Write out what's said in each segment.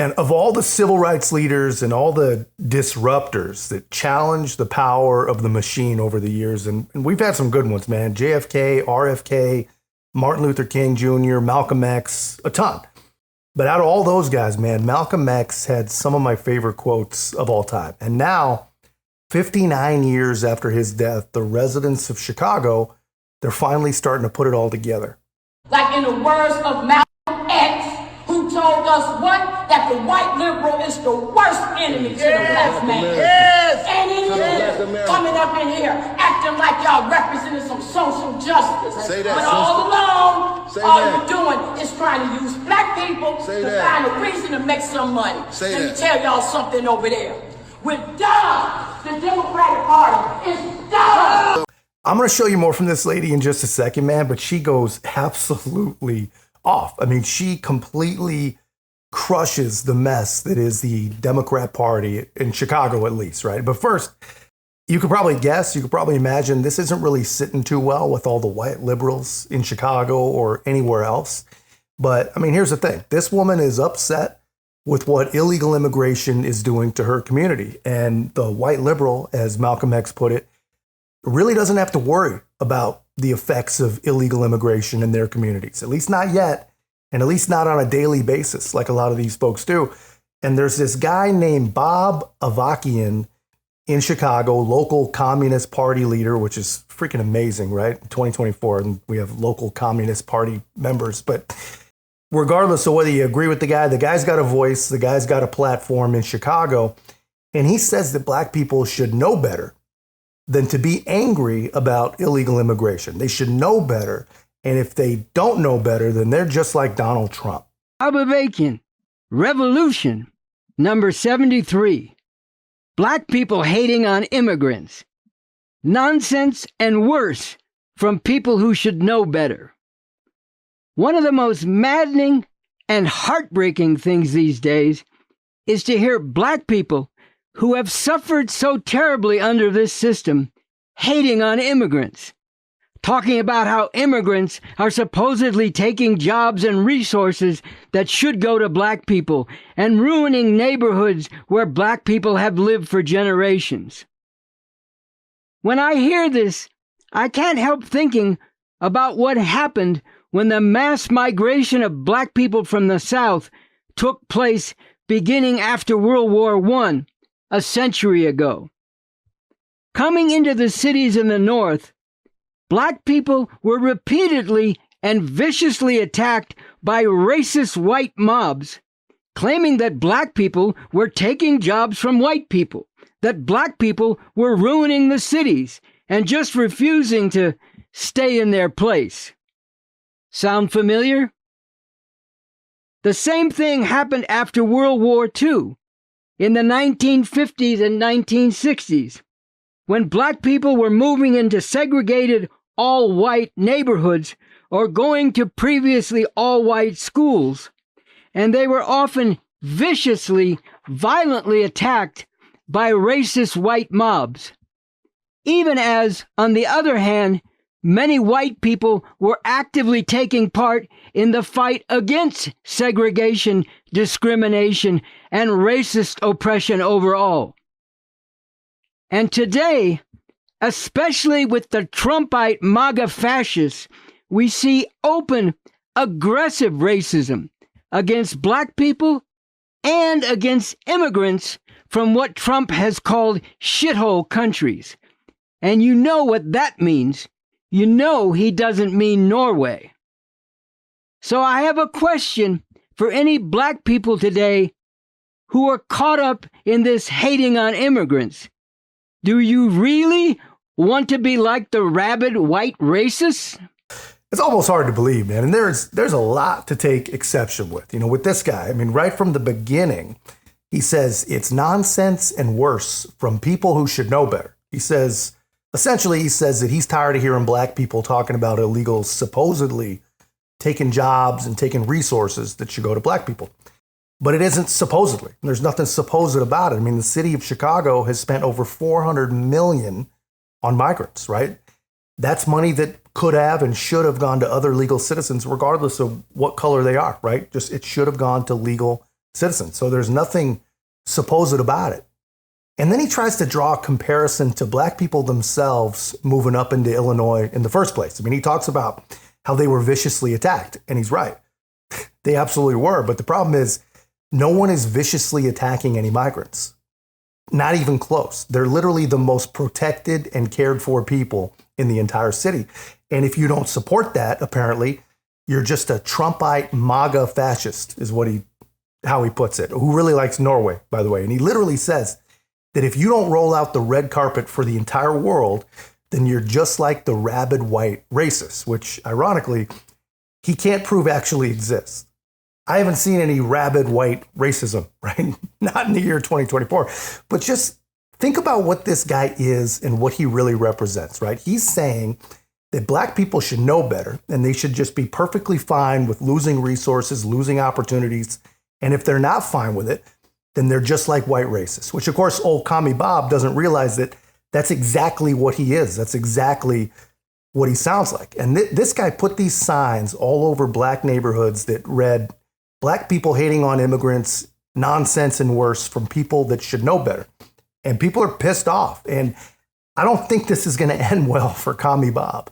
And of all the civil rights leaders and all the disruptors that challenged the power of the machine over the years, and we've had some good ones, man. JFK, RFK, Martin Luther King Jr., Malcolm X, a ton. But out of all those guys, man, Malcolm X had some of my favorite quotes of all time. And now, 59 years after his death, the residents of Chicago, they're finally starting to put it all together. Like in the words of Malcolm X, who told us what? That the white liberal is the worst enemy to the black man. Yes. And it is coming up in here, acting like y'all representing some social justice. Say that, but all along, all that. you're doing is trying to use black people to find a reason to make some money. Let me tell y'all something over there. We're done. The Democratic Party is done. I'm going to show you more from this lady in just a second, man, but she goes absolutely off. I mean, she completely crushes the mess that is the Democrat Party in Chicago, at least, right? But first, you could probably guess, you could probably imagine this isn't really sitting too well with all the white liberals in Chicago or anywhere else. But I mean, here's the thing. This woman is upset with what illegal immigration is doing to her community. And the white liberal, as Malcolm X put it, really doesn't have to worry about the effects of illegal immigration in their communities, at least not yet, and at least not on a daily basis like a lot of these folks do. And there's this guy named Bob Avakian in Chicago, local Communist Party leader, which is freaking amazing, right? 2024, and we have local Communist Party members. But regardless of whether you agree with the guy's got a voice, the guy's got a platform in Chicago, and he says that black people should know better than to be angry about illegal immigration. They should know better. And if they don't know better, then they're just like Donald Trump. Avakian, Revolution, number 73. Black people hating on immigrants. Nonsense and worse from people who should know better. One of the most maddening and heartbreaking things these days is to hear black people who have suffered so terribly under this system hating on immigrants, talking about how immigrants are supposedly taking jobs and resources that should go to black people and ruining neighborhoods where black people have lived for generations. When I hear this, I can't help thinking about what happened when the mass migration of black people from the South took place beginning after World War I, a century ago. Coming into the cities in the North, black people were repeatedly and viciously attacked by racist white mobs, claiming that black people were taking jobs from white people, that black people were ruining the cities and just refusing to stay in their place. Sound familiar? The same thing happened after World War II, in the 1950s and 1960s, when black people were moving into segregated all-white neighborhoods or going to previously all-white schools, and they were often viciously, violently attacked by racist white mobs. Even as, on the other hand, many white people were actively taking part in the fight against segregation, discrimination, and racist oppression overall. And today, especially with the Trumpite MAGA fascists, we see open, aggressive racism against black people and against immigrants from what Trump has called shithole countries. And you know what that means. You know he doesn't mean Norway. So I have a question for any black people today who are caught up in this hating on immigrants. Do you really want to be like the rabid white racists? It's almost hard to believe, man. And there's a lot to take exception with. You know, with this guy, I mean, right from the beginning, he says it's nonsense and worse from people who should know better. Essentially, he says that he's tired of hearing black people talking about illegals supposedly taking jobs and taking resources that should go to black people. But it isn't supposedly. There's nothing supposed about it. I mean, the city of Chicago has spent over $400 million on migrants, right? That's money that could have and should have gone to other legal citizens, regardless of what color they are, right? Just it should have gone to legal citizen. So there's nothing supposed about it. And then he tries to draw a comparison to black people themselves moving up into Illinois in the first place. I mean, he talks about how they were viciously attacked, and he's right. They absolutely were. But the problem is, no one is viciously attacking any migrants. Not even close. They're literally the most protected and cared for people in the entire city. And if you don't support that, apparently, you're just a Trumpite MAGA fascist, is how he puts it, who really likes Norway, by the way. And he literally says that if you don't roll out the red carpet for the entire world, then you're just like the rabid white racists, which ironically, he can't prove actually exists. I haven't seen any rabid white racism, right? Not in the year 2024. But just think about what this guy is and what he really represents, right? He's saying that black people should know better and they should just be perfectly fine with losing resources, losing opportunities. And if they're not fine with it, then they're just like white racists, which of course, old Commie Bob doesn't realize that that's exactly what he is. That's exactly what he sounds like. And this guy put these signs all over black neighborhoods that read, "Black people hating on immigrants, nonsense and worse," from people that should know better. And people are pissed off. And I don't think this is going to end well for Commie Bob.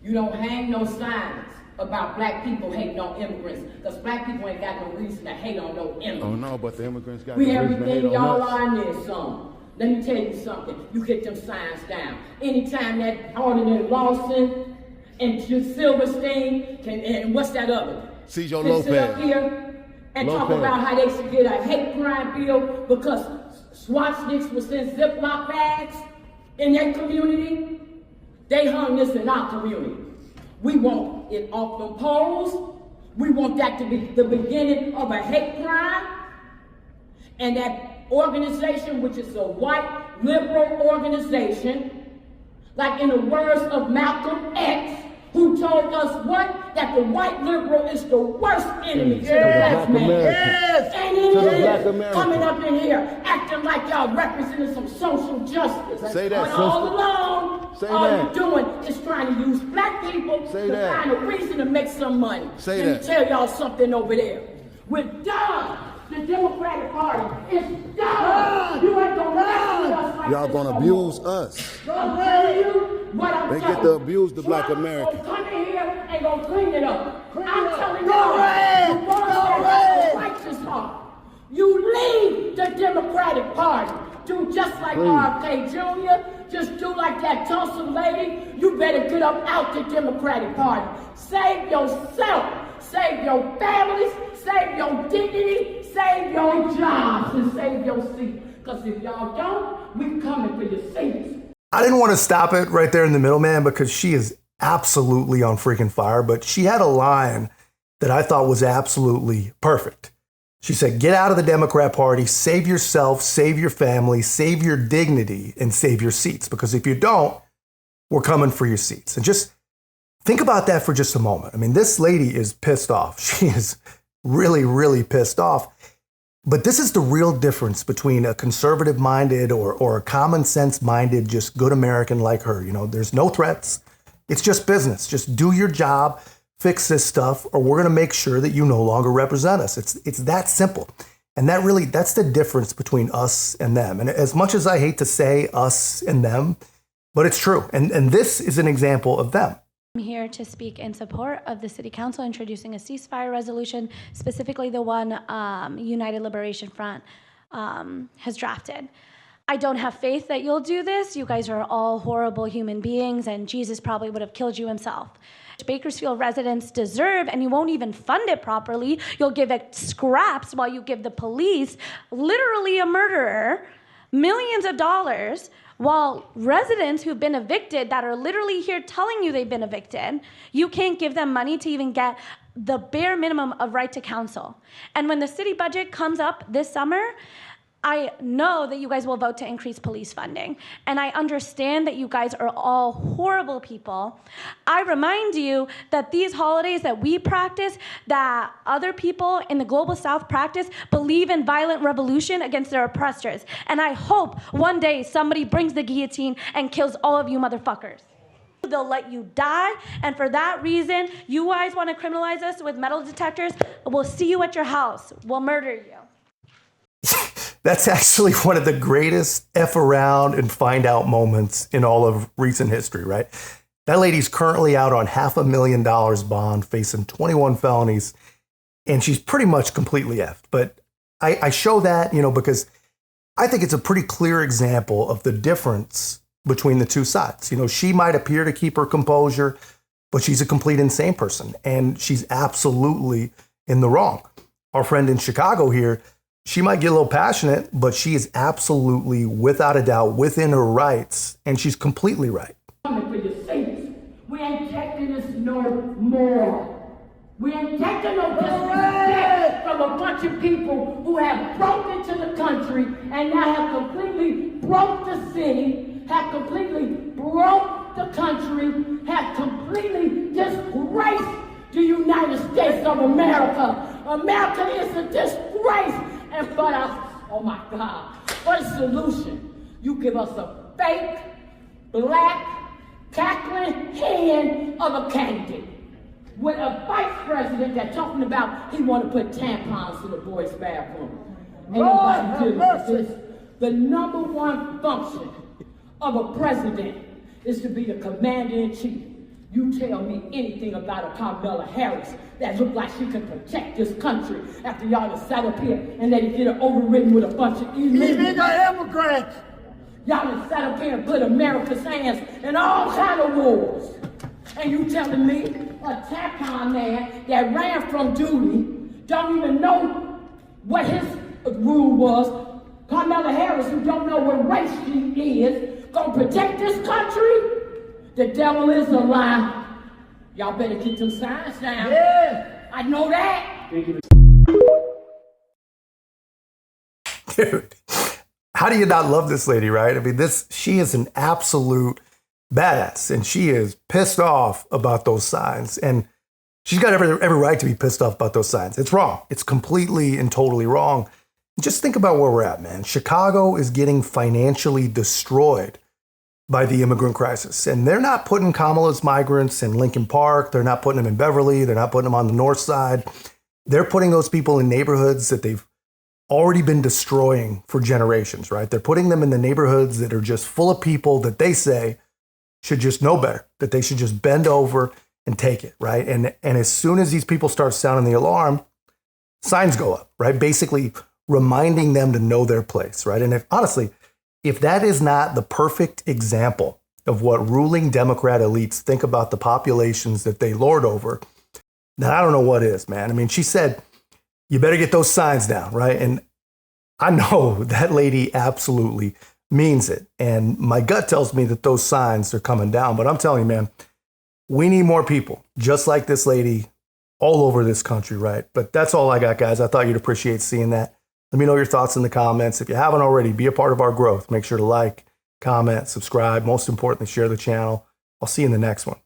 You don't hang no signs about black people hating on immigrants, because black people ain't got no reason to hate on no immigrants. Oh no, but the immigrants got we no reason to hate everything on y'all us. are in there some. Let me tell you something. You get them signs down. Anytime that Ordinary Lawson and Silverstein and what's that other? Cesar Can sit up Lopez. here and talk Lopez. about how they should get a hate crime bill because swastikas was in Ziploc bags in their community. They hung this in our community. We want it off the poles. We want that to be the beginning of a hate crime. And that organization, which is a white liberal organization, like in the words of Malcolm X, who told us what? That the white liberal is the worst enemy to the black man. Yes. And To the he black is American. coming up in here acting like y'all representing some social justice. Say that, But all sister. along, Say all that. you're doing is trying to use black people Say to that. find a reason to make some money. Say Let that. me tell y'all something over there. We're done. The Democratic Party is done. You ain't gonna mess with us like Y'all this gonna no abuse more. us. I'm telling you what I'm They telling get to you. abuse the black Trump American. gonna come in here and gonna clean it up. I'm telling you, the ones that have a righteous heart, you leave the Democratic Party. Do just like RFK Jr., just do like that Tulsa lady. You better get up out the Democratic Party. Save yourself, save your families, save your dignity, save your jobs, and save your seat. Because if y'all don't, we coming for your seats. I didn't want to stop it right there in the middle, man, because she is absolutely on freaking fire. But she had a line that I thought was absolutely perfect. She said, "Get out of the Democrat Party, save yourself, save your family, save your dignity, and save your seats. Because if you don't, we're coming for your seats." And just think about that for just a moment. I mean, this lady is pissed off. She is really, really pissed off. But this is the real difference between a conservative-minded or a common-sense-minded, just good American like her. You know, there's no threats. It's just business. Just do your job, fix this stuff, or we're going to make sure that you no longer represent us. It's that simple. And that's the difference between us and them. And as much as I hate to say us and them, but it's true. And this is an example of them. I'm here to speak in support of the City Council introducing a ceasefire resolution, specifically the one United Liberation Front has drafted. I don't have faith that you'll do this. You guys are all horrible human beings, and Jesus probably would have killed you himself. Bakersfield residents deserve, and you won't even fund it properly. You'll give it scraps while you give the police, literally a murderer, millions of dollars, while residents who've been evicted that are literally here telling you they've been evicted, you can't give them money to even get the bare minimum of right to counsel. And when the city budget comes up this summer, I know that you guys will vote to increase police funding. And I understand that you guys are all horrible people. I remind you that these holidays that we practice, that other people in the global South practice, believe in violent revolution against their oppressors. And I hope one day somebody brings the guillotine and kills all of you motherfuckers. they'll let you die. And for that reason, you guys want to criminalize us with metal detectors? We'll see you at your house. We'll murder you. That's actually one of the greatest F around and find out moments in all of recent history, right? That lady's currently out on $500,000 bond, facing 21 felonies, and she's pretty much completely effed. But I show that, because I think it's a pretty clear example of the difference between the two sides. She might appear to keep her composure, but she's a complete insane person, and she's absolutely in the wrong. Our friend in Chicago here, she might get a little passionate, but she is absolutely, without a doubt, within her rights, and she's completely right. For your seats. We ain't taking this no more. We ain't taking no disrespect from a bunch of people who have broke into the country and now have completely broke the city, have completely broke the country, have completely disgraced the United States of America. America is a disgrace. And for oh my God, what a solution. You give us a fake, black, cackling hand of a candidate with a vice president that's talking about he want to put tampons in the boys' bathroom. Ain't nobody doing this. The number one function of a president is to be the commander-in-chief. You tell me anything about a Kamala Harris that look like she can protect this country after y'all have sat up here and let it get overridden with a bunch of illegal immigrants. Y'all have sat up here and put America's hands in all kind of wars. And you telling me a tampon man that ran from duty don't even know what his rule was. Kamala Harris, who don't know what race she is, gonna protect this country? The devil is a lie. Y'all better get them signs down. Yeah. I know that. Dude, how do you not love this lady, right? I mean, she is an absolute badass, and she is pissed off about those signs. And she's got every right to be pissed off about those signs. It's wrong. It's completely and totally wrong. Just think about where we're at, man. Chicago is getting financially destroyed by the immigrant crisis. And they're not putting Kamala's migrants in Lincoln Park. They're not putting them in Beverly. They're not putting them on the north side. They're putting those people in neighborhoods that they've already been destroying for generations, right? They're putting them in the neighborhoods that are just full of people that they say should just know better, that they should just bend over and take it, right? And as soon as these people start sounding the alarm, signs go up, right? Basically reminding them to know their place, right? And honestly, if that is not the perfect example of what ruling Democrat elites think about the populations that they lord over, then I don't know what is, man. I mean, she said, you better get those signs down, right? And I know that lady absolutely means it. And my gut tells me that those signs are coming down. But I'm telling you, man, we need more people just like this lady all over this country, right? But that's all I got, guys. I thought you'd appreciate seeing that. Let me know your thoughts in the comments. If you haven't already, be a part of our growth. Make sure to like, comment, subscribe. Most importantly, share the channel. I'll see you in the next one.